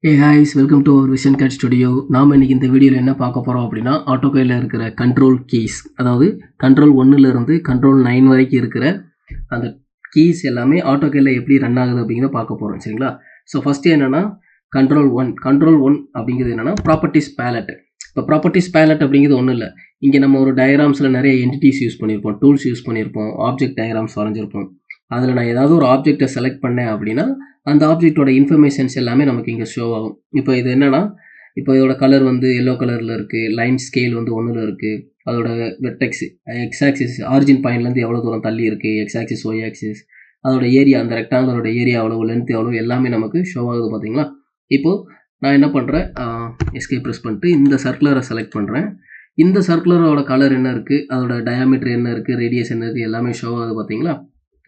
Hey guys, welcome to our Vision Cat Studio. நாம் இன்னைக்கு இந்த வீடியோவில் என்ன பார்க்க போகிறோம் அப்படின்னா ஆட்டோகேடில் இருக்கிற கண்ட்ரோல் கீஸ், அதாவது கண்ட்ரோல் 1லேருந்து கண்ட்ரோல் 9 வரைக்கும் இருக்கிற அந்த கீஸ் எல்லாமே ஆட்டோகேடில் எப்படி ரன் ஆகுது அப்படிங்கிறத பார்க்க போகிறோம். சரிங்களா? ஸோ ஃபஸ்ட்டு என்னென்னா கண்ட்ரோல் ஒன் அப்படிங்கிறது என்னென்னா ப்ராப்பர்ட்டிஸ் பேலட். இப்போ ப்ராப்பர்ட்டிஸ் பேலட் அப்படிங்கிறது ஒன்றும் இல்லை. இங்கே நம்ம ஒரு டயக்ராம்ஸில் நிறைய என்டிட்டிஸ் யூஸ் பண்ணியிருப்போம், டூல்ஸ் யூஸ் பண்ணியிருப்போம், ஆப்ஜெக்ட் டயக்ராம்ஸ் வரைஞ்சிருப்போம். அதில் நான் ஏதாவது ஒரு ஆப்ஜெக்டை செலக்ட் பண்ணேன் அப்படின்னா அந்த ஆப்ஜெக்டோட இன்ஃபர்மேஷன்ஸ் எல்லாமே நமக்கு இங்கே ஷோ ஆகும். இப்போ இது என்னென்னா, இப்போ இதோட கலர் வந்து எல்லோ கலரில் இருக்குது, லைன் ஸ்கேல் வந்து 1ல் இருக்குது, அதோட வெர்டெக்ஸ் எக்ஸ் ஆக்சிஸ் ஆரிஜின் பாயிண்ட்லேருந்து எவ்வளோ தூரம் தள்ளி இருக்குது, எக்ஸ் ஆக்சிஸ் ஒய் ஆக்சிஸ், அதோட ஏரியா, அந்த ரெக்டாங்கிளோட ஏரியா எவ்வளோ, லென்த் எவ்வளோ, எல்லாமே நமக்கு ஷோ ஆகுது. பார்த்தீங்களா? இப்போது நான் என்ன பண்ணுறேன், எஸ்கேப் ப்ரெஸ் பண்ணிட்டு இந்த சர்க்குலரை செலக்ட் பண்ணுறேன். இந்த சர்க்குலரோட கலர் என்ன இருக்குது, அதோட டயாமீட்டர் என்ன இருக்குது, ரேடியஸ் என்ன இருக்குது, எல்லாமே ஷோ ஆகுது. பார்த்தீங்களா?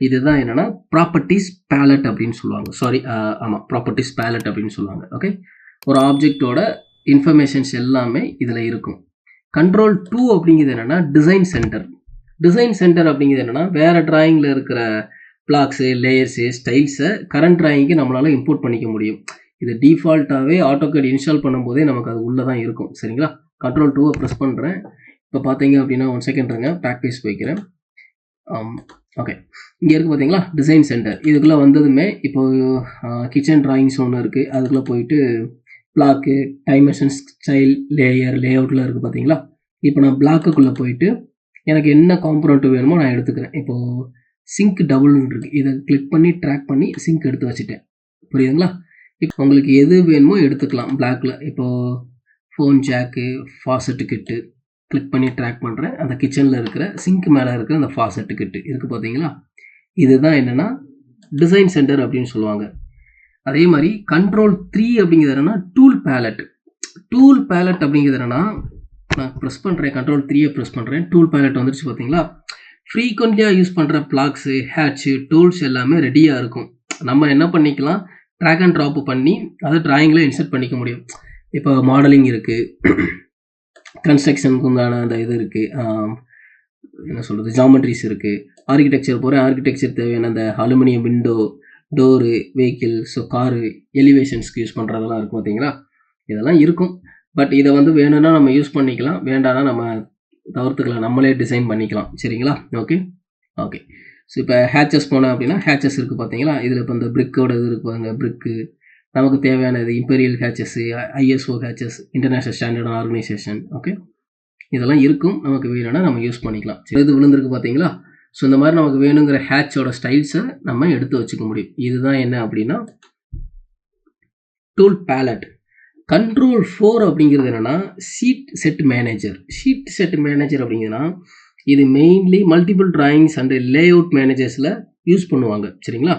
இதுதான் என்னென்னா ப்ராப்பர்ட்டிஸ் பேலட் அப்படின்னு சொல்லுவாங்க. ப்ராப்பர்ட்டிஸ் பேலட் அப்படின்னு சொல்லுவாங்க. ஓகே, ஒரு ஆப்ஜெக்டோட இன்ஃபர்மேஷன்ஸ் எல்லாமே இதில் இருக்கும். கண்ட்ரோல் 2 அப்படிங்கிறது என்னென்னா டிசைன் சென்டர். டிசைன் சென்டர் அப்படிங்கிறது என்னென்னா வேறு டிராயிங்கில் இருக்கிற பிளாக்ஸு, லேயர்ஸு, ஸ்டைல்ஸை கரண்ட் டிராயிங்க்கு நம்மளால் இம்போர்ட் பண்ணிக்க முடியும். இது டிஃபால்ட்டாகவே ஆட்டோகேட் இன்ஸ்டால் பண்ணும்போதே நமக்கு அது உள்ளே தான் இருக்கும். சரிங்களா? கண்ட்ரோல் 2 ப்ரெஸ் பண்ணுறேன். இப்போ பார்த்தீங்க அப்படின்னா 1 செகண்ட் இருங்க, ப்ராக்டிஸ் வைக்கிறேன். ஓகே, இங்கே இருக்குது பார்த்தீங்களா டிசைன் சென்டர். இதுக்குள்ளே வந்ததுமே இப்போது கிச்சன் ட்ராயிங்ஸ் ஒன்று இருக்குது, அதுக்குள்ளே போயிட்டு பிளாக்கு, டைமென்ஷன், ஸ்டைல், லேயர், லேஅவுட்டில் இருக்குது. பார்த்தீங்களா? இப்போ நான் பிளாக்குக்குள்ளே போயிட்டு எனக்கு என்ன காம்பனண்ட் வேணுமோ நான் எடுத்துக்கிறேன். இப்போது சிங்க் டபுள்னு இருக்குது, இதை கிளிக் பண்ணி ட்ராக் பண்ணி சிங்க் எடுத்து வச்சுட்டேன். புரியுதுங்களா? இப்போ உங்களுக்கு எது வேணுமோ எடுத்துக்கலாம். பிளாக்கில் இப்போது ஃபோன் ஜாக்கு, ஃபாசெட்டு கிட்டு கிளிக் பண்ணி ட்ராக் பண்ணுறேன். அந்த கிச்சனில் இருக்கிற சிங்க் மேலே இருக்கிற அந்த ஃபாசெட்டு கிட்டு இருக்குது. பார்த்தீங்களா? இதுதான் என்னென்னா டிசைன் சென்டர் அப்படின்னு சொல்லுவாங்க. அதே மாதிரி கண்ட்ரோல் 3 அப்படிங்கிறது என்னென்னா டூல் பேலட். டூல் பேலட் அப்படிங்கிறது என்னென்னா, நான் ப்ரெஸ் பண்ணுறேன், கண்ட்ரோல் 3 ப்ரெஸ் பண்ணுறேன், டூல் பேலட் வந்துருச்சு. பார்த்தீங்களா? ஃப்ரீக்வெண்ட்லியாக யூஸ் பண்ணுற பிளாக்ஸு, ஹேட்சு, டூல்ஸ் எல்லாமே ரெடியாக இருக்கும். நம்ம என்ன பண்ணிக்கலாம், ட்ராக் அண்ட் ட்ராப் பண்ணி அதை ட்ராயிங்கில் இன்சர்ட் பண்ணிக்க முடியும். இப்போ மாடலிங் இருக்குது, கன்ஸ்ட்ரக்ஷனுக்கு உண்டான அந்த இது இருக்குது, என்ன சொல்கிறது, ஜாமெட்ரிஸ் இருக்குது, ஆர்கிடெக்சர் போகிறேன், ஆர்கிடெக்சர் தேவையான அந்த aluminium window, door, vehicle, so car, எலிவேஷன்ஸ்க்கு யூஸ் பண்ணுறதெல்லாம் இருக்கும். பார்த்தீங்களா? இதெல்லாம் இருக்கும். பட் இதை வந்து வேணும்னா நம்ம யூஸ் பண்ணிக்கலாம், வேண்டாம்னா நம்ம தவிர்த்துக்கலாம், நம்மளே டிசைன் பண்ணிக்கலாம். சரிங்களா? ஓகே. ஸோ இப்போ ஹேச்சஸ் போனேன் அப்படின்னா ஹேச்சஸ் இருக்குது. பார்த்தீங்களா? இதில் இப்போ இந்த பிரிக்கோட இது இருக்குது பாருங்க, பிரிக்கு நமக்கு தேவையானது, imperial hatches, ISO hatches, international standard organisation. Okay, இதெல்லாம் இருக்கும். நமக்கு வேணும்னா நம்ம யூஸ் பண்ணிக்கலாம். இது விழுந்திருக்கு. பார்த்தீங்களா? ஸோ இந்த மாதிரி நமக்கு வேணுங்கிற ஹேட்சோட ஸ்டைல்ஸை நம்ம எடுத்து வச்சுக்க முடியும். இதுதான் என்ன அப்படின்னா டூல் பேலட். கண்ட்ரோல் 4 அப்படிங்கிறது என்னென்னா sheet set manager. Sheet set manager அப்படிங்கிறதுனா இது mainly multiple drawings and layout மேனேஜர்ஸில் யூஸ் பண்ணுவாங்க. சரிங்களா?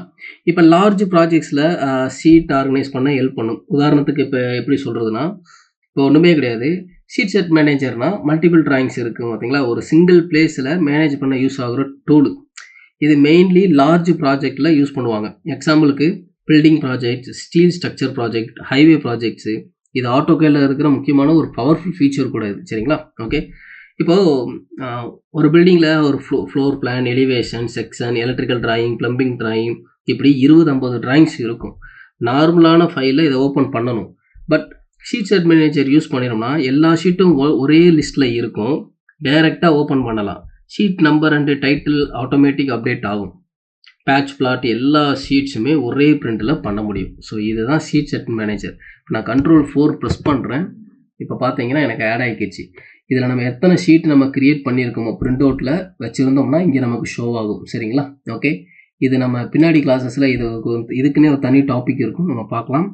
இப்போ லார்ஜ் ப்ராஜெக்ட்ஸில் ஷீட் ஆர்கனைஸ் பண்ண ஹெல்ப் பண்ணும். உதாரணத்துக்கு இப்போ எப்படி சொல்கிறதுனா, இப்போ ஒன்றுமே கிடையாது, ஷீட் செட் மேனேஜர்னால் மல்டிபிள் டிராயிங்ஸ் இருக்குது. பார்த்தீங்களா? ஒரு சிங்கிள் பிளேஸில் மேனேஜ் பண்ண யூஸ் ஆகிற டூல். இது மெயின்லி லார்ஜ் ப்ராஜெக்டில் யூஸ் பண்ணுவாங்க. எக்ஸாம்பிளுக்கு building project, steel structure project, highway projects. இது ஆட்டோகேடில் இருக்கிற முக்கியமான ஒரு பவர்ஃபுல் ஃபீச்சர் கூட இது. சரிங்களா? ஓகே, இப்போது ஒரு பில்டிங்கில் ஒரு floor plan, elevation, section, electrical drawing, plumbing drawing, இப்படி 20-50 டிராயிங்ஸ் இருக்கும். நார்மலான ஃபைலில் இதை ஓப்பன் பண்ணணும். But sheet set manager use பண்ணினோம்னா எல்லா ஷீட்டும் ஒரே லிஸ்ட்டில் இருக்கும், டைரெக்டாக ஓப்பன் பண்ணலாம். Sheet number and title automatic update ஆகும். பேட்ச் பிளாட் எல்லா ஷீட்ஸுமே ஒரே பிரிண்டில் பண்ண முடியும். ஸோ இதுதான் ஷீட் செட் மேனேஜர். நான் கண்ட்ரோல் 4 ப்ரெஸ் பண்ணுறேன். இப்போ பார்த்தீங்கன்னா எனக்கு ஆட் ஆகிடுச்சு. இதில் நம்ம எத்தனை ஷீட் நம்ம க்ரியேட் பண்ணியிருக்கோமோ பிரிண்ட் அவுட்டில் வச்சுருந்தோம்னா இங்கே நமக்கு ஷோ ஆகும். சரிங்களா? ஓகே, இது நம்ம பின்னாடி கிளாஸஸில் இதுக்குன்னே ஒரு தனி டாபிக் இருக்கும், நம்ம பார்க்கலாம்.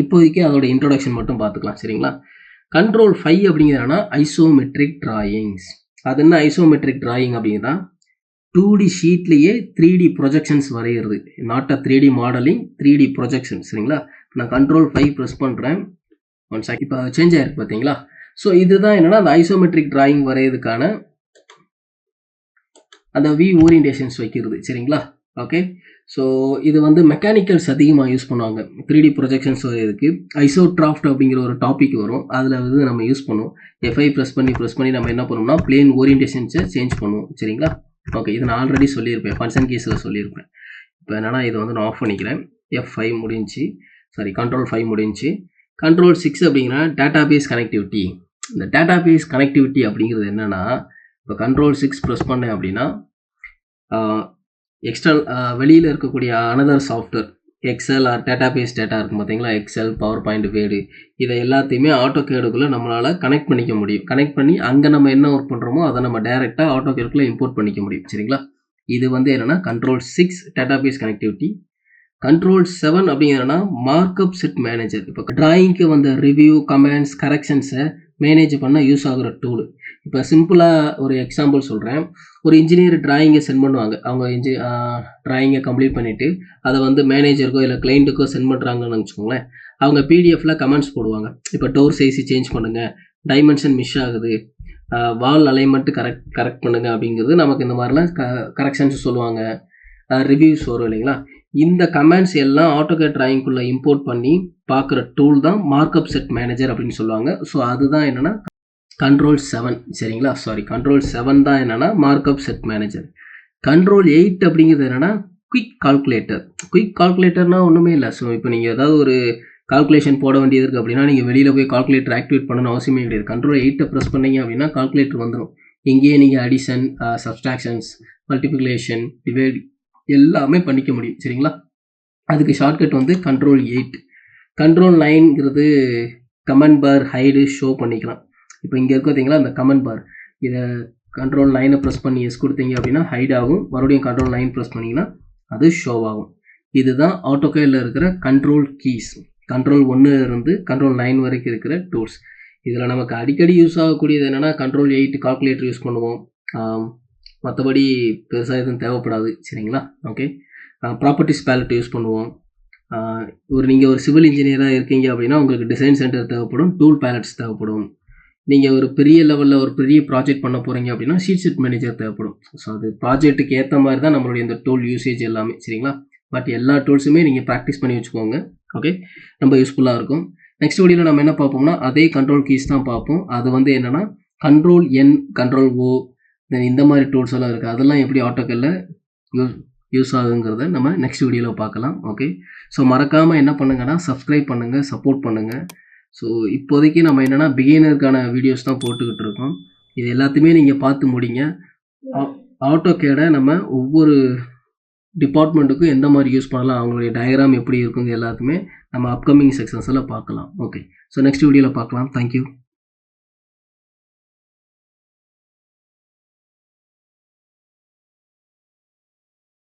இப்போதைக்கு அதோட இன்ட்ரோடக்ஷன் மட்டும் பார்த்துக்கலாம். சரிங்களா? கண்ட்ரோல் 5 அப்படிங்கிறது என்னன்னா ஐசோமெட்ரிக் டிராயிங்ஸ். அது என்ன ஐசோமெட்ரிக் டிராயிங் அப்படிங்கிறதா 2D ஷீட்லேயே 3D ப்ரொஜெக்ஷன்ஸ் வரைகிறது. Not a 3D modelling, 3D projection. சரிங்களா? நான் கண்ட்ரோல் 5 ப்ரெஸ் பண்ணுறேன். 1 செகண்ட். இப்போ சேஞ்ச் ஆகிருக்கு. பார்த்தீங்களா? ஸோ இதுதான் என்னென்னா அந்த ஐசோமெட்ரிக் டிராயிங் வரைகிறதுக்கான அந்த வி ஓரியன்டேஷன்ஸ் வைக்கிறது. சரிங்களா? ஓகே, ஸோ இது வந்து மெக்கானிக்கல்ஸ் அதிகமாக யூஸ் பண்ணுவாங்க 3D ப்ரொஜெக்ஷன்ஸ் வரைகிறதுக்கு. ஐசோட்ராஃப்ட் அப்படிங்கிற ஒரு டாபிக் வரும், அதில் வந்து நம்ம யூஸ் பண்ணுவோம். F5 ப்ரெஸ் பண்ணி நம்ம என்ன பண்ணுவோம்னா பிளேன் ஓரியன்டேஷன்ஸை சேஞ்ச் பண்ணுவோம். சரிங்களா? ஓகே, இது நான் ஆல்ரெடி சொல்லியிருப்பேன், ஃபங்க்ஷன் கீஸில் சொல்லியிருப்பேன். இப்போ என்னென்னா இதை வந்து நான் ஆஃப் பண்ணிக்கிறேன். F5 முடிஞ்சு. கண்ட்ரோல் 5 முடிஞ்சு. கண்ட்ரோல் 6 அப்படிங்கிற டேட்டாபேஸ் கனெக்டிவிட்டி. இந்த டேட்டாபேஸ் கனெக்டிவிட்டி அப்படிங்கிறது என்னன்னா, இப்போ கண்ட்ரோல் 6 ப்ரெஸ் பண்ணேன் அப்படின்னா எக்ஸ்டர்னல் வெளியில் இருக்கக்கூடிய another software Excel or database data இருக்கும் பார்த்தீங்களா, எக்ஸல், பவர் பாயிண்ட், வேர்டு, இதை எல்லாத்தையுமே ஆட்டோகேடுக்குள்ளே நம்மளால் கனெக்ட் பண்ணிக்க முடியும். கனெக்ட் பண்ணி அங்கே நம்ம என்ன ஒர்க் பண்ணுறோமோ அதை நம்ம டைரெக்டாக ஆட்டோகேடுக்குள்ளே இம்போர்ட் பண்ணிக்க முடியும். சரிங்களா, இது வந்து என்னென்னா கண்ட்ரோல் 6 டேட்டாபேஸ் கனெக்டிவிட்டி. கண்ட்ரோல் 7 அப்படிங்கிறனா மார்க்அப் செட் மேனேஜர். இப்போ டிராயிங்க்கு வந்த ரிவ்யூ, கமெண்ட்ஸ், கரெக்ஷன்ஸை மேனேஜ் பண்ண யூஸ் ஆகுற டூல். இப்போ சிம்பிளாக ஒரு எக்ஸாம்பிள் சொல்கிறேன். ஒரு இன்ஜினியர் டிராயிங்கை சென்ட் பண்ணுவாங்க. அவங்க டிராயிங்கை கம்ப்ளீட் பண்ணிவிட்டு அதை வந்து மேனேஜருக்கோ இல்லை கிளைண்ட்டுக்கோ சென்ட் பண்ணுறாங்கன்னு வச்சுக்கோங்களேன். அவங்க பிடிஎஃப்ல கமெண்ட்ஸ் போடுவாங்க. இப்போ டோர் சைஸ் சேஞ்ச் பண்ணுங்கள், டைமென்ஷன் மிஸ் ஆகுது, வால் அலைன்மெண்ட்டு கரெக்ட் பண்ணுங்கள் அப்படிங்கிறது நமக்கு இந்த மாதிரிலாம் கரெக்ஷன்ஸ் சொல்லுவாங்க. ரிவ்யூஸ் வரும் இல்லைங்களா. இந்த கமெண்ட்ஸ் எல்லாம் ஆட்டோகேட் டிராயிங்குள்ளே இம்போர்ட் பண்ணி பார்க்குற டூல் தான் மார்க்அப் செட் மேனேஜர் அப்படின்னு சொல்லுவாங்க. ஸோ அதுதான் என்னென்னா கண்ட்ரோல் 7. சரிங்களா, கண்ட்ரோல் 7 தான் என்னென்னா மார்க்அப் செட் மேனேஜர். கண்ட்ரோல் 8 அப்படிங்கிறது என்னென்னா குயிக் கால்குலேட்டர். குயிக் கால்குலேட்டர்னால் ஒன்றுமே இல்லை. ஸோ இப்போ நீங்கள் ஏதாவது ஒரு கால்குலேஷன் போட வேண்டியது இருக்குது அப்படின்னா நீங்கள் வெளியில் போய் கால்குலேட்டர் ஆக்டிவேட் பண்ணணும்னு அவசியமே கிடையாது. கண்ட்ரோல் 8 ப்ரெஸ் பண்ணீங்க அப்படின்னா கால்குலேட்டர் வந்துடும். இங்கேயே நீங்கள் அடிஷன், சப்ஸ்ட்ராக்ஷன்ஸ், மல்டிப்ளிகேஷன், டிவைட் எல்லாமே பண்ணிக்க முடியும். சரிங்களா, அதுக்கு ஷார்ட்கட் வந்து கண்ட்ரோல் 8. கண்ட்ரோல் 9ங்கிறது கமெண்ட் பார், ஹைடு, ஷோ பண்ணிக்கலாம். இப்போ இங்கே இருக்க பார்த்தீங்களா அந்த கமெண்ட் பார், இதை கண்ட்ரோல் 9 ப்ரெஸ் பண்ணி எஸ் கொடுத்தீங்க அப்படின்னா ஹைட் ஆகும். மறுபடியும் கண்ட்ரோல் 9 ப்ரெஸ் பண்ணிங்கன்னா அது ஷோ ஆகும். இதுதான் ஆட்டோகேடில் இருக்கிற கண்ட்ரோல் கீஸ். கண்ட்ரோல் 1 இருந்து கண்ட்ரோல் 9 வரைக்கும் இருக்கிற டூல்ஸ். இதில் நமக்கு அடிக்கடி யூஸ் ஆகக்கூடியது என்னென்னா கண்ட்ரோல் 8 கால்குலேட்டர் யூஸ் பண்ணுவோம். மற்றபடி பெருசாக எதுவும் தேவைப்படாது. சரிங்களா, ஓகே. ப்ராப்பர்ட்டிஸ் பேலட் யூஸ் பண்ணுவோம். நீங்கள் ஒரு சிவில் இன்ஜினியராக இருக்கீங்க அப்படின்னா உங்களுக்கு டிசைன் சென்டர் தேவைப்படும், டூல் பேலட்ஸ் தேவைப்படும். நீங்கள் ஒரு பெரிய லெவலில் ஒரு பெரிய ப்ராஜெக்ட் பண்ண போகிறீங்க அப்படின்னா ஷீட் செட் மேனேஜர் தேவைப்படும். ஸோ அது ப்ராஜெக்ட்டுக்கு ஏற்ற மாதிரி தான் நம்மளுடைய இந்த டூல் யூசேஜ் எல்லாமே. சரிங்களா, பட் எல்லா டூல்ஸுமே நீங்கள் ப்ராக்டிஸ் பண்ணி வச்சுக்கோங்க. ஓகே, ரொம்ப யூஸ்ஃபுல்லாக இருக்கும். நெக்ஸ்ட் வீடியோவில் நம்ம என்ன பார்ப்போம்னா அதே கண்ட்ரோல் கீஸ் தான் பார்ப்போம். அது வந்து என்னென்னா கண்ட்ரோல் N, கண்ட்ரோல் O, தென் இந்த மாதிரி டூல்ஸ் எல்லாம் இருக்குது. அதெல்லாம் எப்படி ஆட்டோகேடில் யூஸ் ஆகுங்கிறத நம்ம நெக்ஸ்ட் வீடியோவில் பார்க்கலாம். ஓகே, ஸோ மறக்காமல் என்ன பண்ணுங்கன்னா சப்ஸ்கிரைப் பண்ணுங்கள், சப்போர்ட் பண்ணுங்கள். ஸோ இப்போதைக்கு நம்ம என்னென்னா பிகினருக்கான வீடியோஸ் தான் போட்டுக்கிட்டு இருக்கோம். இது எல்லாத்தையுமே நீங்கள் பார்த்து முடிங்க. ஆட்டோகேடை நம்ம ஒவ்வொரு டிபார்ட்மெண்ட்டுக்கும் எந்த மாதிரி யூஸ் பண்ணலாம், அவங்களுடைய டயக்ராம் எப்படி இருக்குங்க எல்லாத்துமே நம்ம அப்கமிங் செக்ஷன்ஸில் பார்க்கலாம். ஓகே, ஸோ நெக்ஸ்ட் வீடியோவில் பார்க்கலாம். தேங்க்யூ.